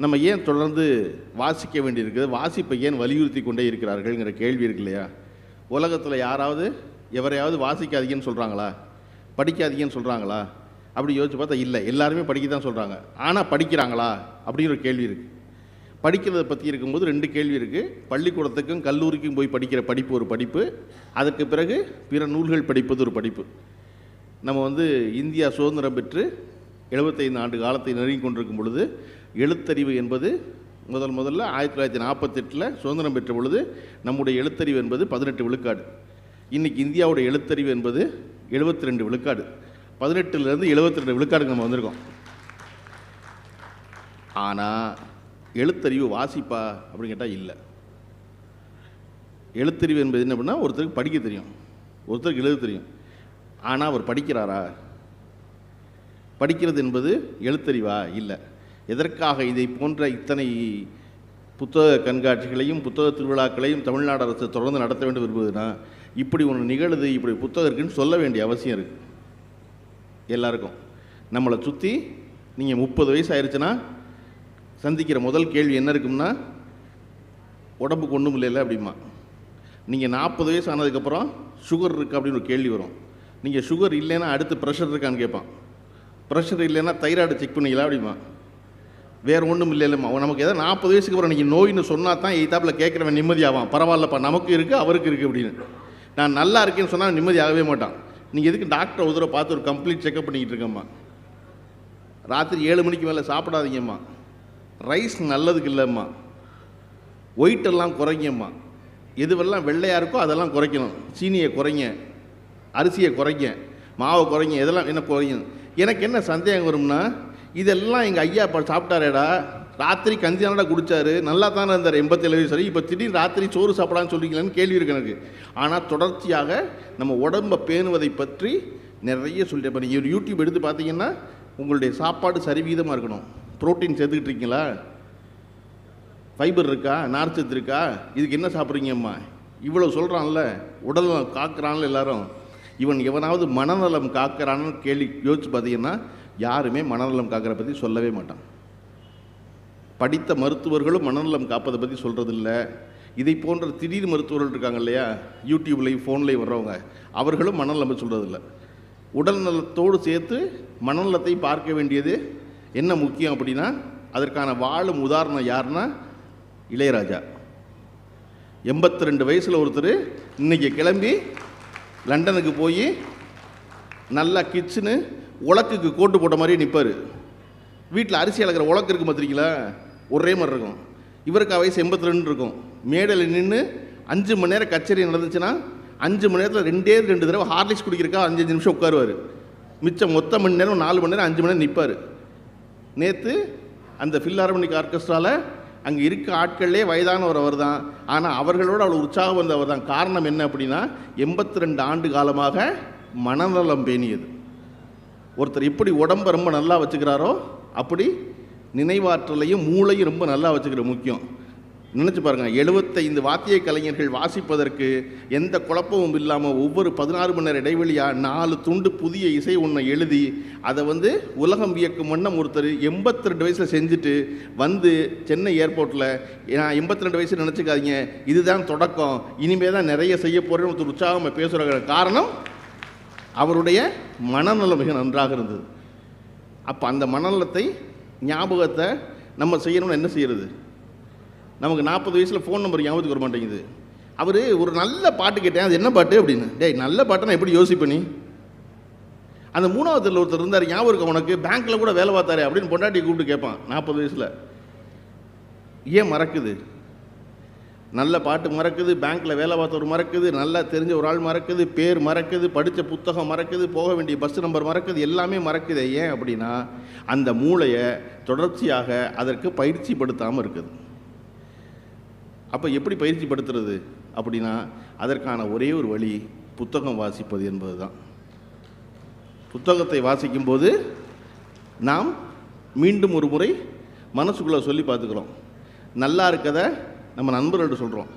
நம்ம ஏன் தொடர்ந்து வாசிக்க வேண்டியிருக்குது, வாசிப்பை ஏன் வலியுறுத்தி கொண்டே இருக்கிறார்கள்ங்கிற கேள்வி இருக்கு இல்லையா? உலகத்தில் யாராவது எவரையாவது வாசிக்காதீங்கன்னு சொல்கிறாங்களா, படிக்காதீங்கன்னு சொல்கிறாங்களா? அப்படி யோசிச்சு பார்த்தா இல்லை, எல்லாருமே படிக்க தான் சொல்கிறாங்க. ஆனால் படிக்கிறாங்களா அப்படிங்கிற ஒரு கேள்வி இருக்குது. படிக்கிறதை பற்றி இருக்கும்போது ரெண்டு கேள்வி இருக்குது. பள்ளிக்கூடத்துக்கும் கல்லூரிக்கும் போய் படிக்கிற படிப்பு ஒரு படிப்பு, அதற்கு பிறகு பிற நூல்கள் படிப்பது ஒரு படிப்பு. நம்ம இந்தியா சுதந்திரம் பெற்று 75 ஆண்டு காலத்தை நெருங்கி கொண்டிருக்கும் பொழுது எழுத்தறிவு என்பது முதல்ல 1948 சுதந்திரம் பெற்ற பொழுது நம்முடைய எழுத்தறிவு என்பது 18 விழுக்காடு. இன்றைக்கி இந்தியாவுடைய எழுத்தறிவு என்பது 72 விழுக்காடு. 18லேருந்து 72 விழுக்காடுக்கு நம்ம வந்திருக்கோம். ஆனால் எழுத்தறிவு வாசிப்பா அப்படின்னு கேட்டால் இல்லை. எழுத்தறிவு என்பது என்ன பண்ணால் ஒருத்தருக்கு படிக்க தெரியும், ஒருத்தருக்கு எழுத தெரியும். ஆனால் அவர் படிக்கிறாரா? படிக்கிறது என்பது எழுத்தறிவா? இல்லை. எதற்காக இதை போன்ற இத்தனை புத்தக கண்காட்சிகளையும் புத்தக திருவிழாக்களையும் தமிழ்நாடு அரசு தொடர்ந்து நடத்த வேண்டும் விரும்புதுன்னா, இப்படி ஒன்று நிகழுது, இப்படி புத்தகம் இருக்குன்னு சொல்ல வேண்டிய அவசியம் இருக்குது எல்லாருக்கும். நம்மளை சுற்றி நீங்கள் 30 வயசு ஆயிடுச்சுன்னா சந்திக்கிற முதல் கேள்வி என்ன இருக்கும்னா, உடம்புக்கு ஒன்றும் இல்லைல்ல அப்படிமா. நீங்கள் 40 வயசு ஆனதுக்கப்புறம் சுகர் இருக்குது அப்படின்னு ஒரு கேள்வி வரும். நீங்கள் சுகர் இல்லைன்னா அடுத்து ப்ரெஷர் இருக்கான்னு கேட்பான். ப்ரெஷர் இல்லைன்னா தைராய்டு செக் பண்ணிக்கலாம் அப்படிமா. வேறு ஒன்றும் இல்லை இல்லைம்மா. நமக்கு எதாவது 40 வயசுக்கு அப்புறம் நீங்கள் நோயின்னு சொன்னால் தான் எய்தாப்பில் கேட்குறவன் நிம்மதியாவான். பரவாயில்லப்பா, நமக்கு இருக்குது அவருக்கு இருக்குது அப்படின்னு. நான் நல்லா இருக்கேன்னு சொன்னால் நிம்மதி ஆகவே மாட்டான். நீங்கள் எதுக்கு டாக்டரை ஒரு தடவை பார்த்து ஒரு கம்ப்ளீட் செக்அப் பண்ணிக்கிட்டு இருக்கம்மா? ராத்திரி 7 மணிக்கு மேலே சாப்பிடாதீங்கம்மா. ரைஸ் நல்லதுக்கு இல்லைம்மா. ஒயிட்டெல்லாம் குறைங்கம்மா. எதுவெல்லாம் வெள்ளையாக இருக்கோ அதெல்லாம் குறைக்கணும். சீனியை குறைங்க, அரிசியை குறைங்க, மாவை குறைங்க, இதெல்லாம் என்ன குறையும். எனக்கு என்ன சந்தேகம் வரும்னா, இதெல்லாம் எங்கள் ஐயா இப்போ சாப்பிட்டாரேடா, ராத்திரி கஞ்சி தானடா குடித்தார், நல்லா தானே இருந்தார் 87 வயசு சரி, இப்போ திடீர்னு ராத்திரி சோறு சாப்பிடான்னு சொல்லிக்கலான்னு கேள்வி இருக்கு எனக்கு. ஆனால் தொடர்ச்சியாக நம்ம உடம்பை பேணுவதை பற்றி நிறைய சொல்லிட்டு, இப்போ நீங்கள் யூடியூப் எடுத்து பார்த்தீங்கன்னா உங்களுடைய சாப்பாடு சரிவீதமாக இருக்கணும். புரோட்டீன் சேர்த்துக்கிட்டு இருக்கீங்களா, ஃபைபர் இருக்கா, நார்ச்சத்து இருக்கா, இதுக்கு என்ன சாப்பிட்றீங்கம்மா, இவ்வளோ சொல்கிறான்ல, உடல் காக்கிறான்ல எல்லாரும். எவனாவது மனநலம் காக்கிறான்னு கேள்வி யோசிச்சு பார்த்தீங்கன்னா யாருமே மனநலம் காக்கிற பற்றி சொல்லவே மாட்டான். படித்த மருத்துவர்களும் மனநலம் காப்பதை பற்றி சொல்கிறதில்ல. இதை போன்ற திடீர் மருத்துவர்கள் இருக்காங்க இல்லையா, யூடியூப்லேயும் ஃபோன்லேயும் வர்றவங்க, அவர்களும் மனநலம் சொல்கிறதில்ல. உடல் நலத்தோடு சேர்த்து மனநலத்தை பார்க்க வேண்டியது என்ன முக்கியம் அப்படின்னா, அதற்கான வாழும் உதாரணம் யாருன்னா இளையராஜா. 82 வயசில் ஒருத்தர் இன்றைக்கி கிளம்பி லண்டனுக்கு போய் நல்லா கிச்சனு உலக்குக்கு கோட்டு போட்ட மாதிரியே நிற்பார். வீட்டில் அரிசி அளக்கிற உலக்கு இருக்குது பார்த்துருக்கீங்களா, ஒரே மாதிரி இருக்கும். இவருக்கு வயசு 82 இருக்கும். மேடையில் நின்று 5 மணி நேரம் கச்சேரி நடந்துச்சுன்னா 5 மணி நேரத்தில் 2 தடவை ஹார்லிக்ஸ் குடிக்கிறக்கா 5 நிமிஷம் உட்காருவார். மிச்சம் மொத்த மணி நேரம் 4 மணி நேரம் 5 மணி நேரம் நிற்பார். நேற்று அந்த ஃபில்ஹார்மோனிக் ஆர்கெஸ்ட்ராவில் அங்கே இருக்க ஆட்கள்லே வயதானவர் அவர் தான். ஆனால் அவர்களோடு அவ்வளோ உற்சாகம் வந்தவர் தான். காரணம் என்ன அப்படின்னா, 82 ஆண்டு காலமாக மனநலம் பேணியது. ஒருத்தர் எப்படி உடம்பை ரொம்ப நல்லா வச்சுக்கிறாரோ அப்படி நினைவாற்றலையும் மூளையும் ரொம்ப நல்லா வச்சுக்கிற முக்கியம். நினச்சி பாருங்கள், 75 வாத்திய கலைஞர்கள் வாசிப்பதற்கு எந்த குழப்பமும் இல்லாமல் ஒவ்வொரு 16 மணி நேரம் இடைவெளியாக 4 துண்டு புதிய இசை ஒன்று எழுதி அதை உலகம் வியக்கும் வண்ணம் ஒருத்தர் 82 வயசில் செஞ்சுட்டு சென்னை ஏர்போர்ட்டில், நான் 82 வயசு நினச்சிக்காதீங்க, இதுதான் தொடக்கம், இனிமேல் தான் நிறைய செய்ய போகிறேன்னு ஒருத்தர் உற்சாகமாக பேசுகிற காரணம் அவருடைய மனநலம் மிக நன்றாக இருந்தது. அப்போ அந்த மனநலத்தை ஞாபகத்தை நம்ம செய்யணும்னு என்ன செய்கிறது? நமக்கு 40 வயசில் ஃபோன் நம்பர் ஞாபகத்துக்கு வர மாட்டேங்குது. அவர் ஒரு நல்ல பாட்டு கேட்டேன், அது என்ன பாட்டு அப்படின்னு. டேய், நல்ல பாட்டை எப்படி யோசிப்பேன் நீ? அந்த 3வது ஒருத்தர் இருந்தார், ஞாபகம் இருக்க உனக்கு, பேங்க்கில் கூட வேலை பார்த்தாரு அப்படின்னு பொண்டாட்டி கூப்பிட்டு கேட்பான் 40 வயசில். ஏன் மறக்குது? நல்ல பாட்டு மறக்குது, பேங்க்கில் வேலை பார்த்தவர் மறக்குது, நல்லா தெரிஞ்ச ஒரு ஆள் மறக்குது, பேர் மறக்குது, படித்த புத்தகம் மறக்குது, போக வேண்டிய பஸ் நம்பர் மறக்குது, எல்லாமே மறக்குது. ஏன் அப்படின்னா அந்த மூளையை தொடர்ச்சியாக அதற்கு பயிற்சிப்படுத்தாமல் இருக்குது. அப்போ எப்படி பயிற்சிப்படுத்துறது அப்படின்னா, அதற்கான ஒரே ஒரு வழி புத்தகம் வாசிப்பது என்பது தான். புத்தகத்தை வாசிக்கும்போது நாம் மீண்டும் ஒரு முறை மனசுக்குள்ளே சொல்லி பார்த்துக்கிறோம். நல்லா இருக்கதை நம்ம நண்பர்கள்ட்ட சொல்கிறோம்.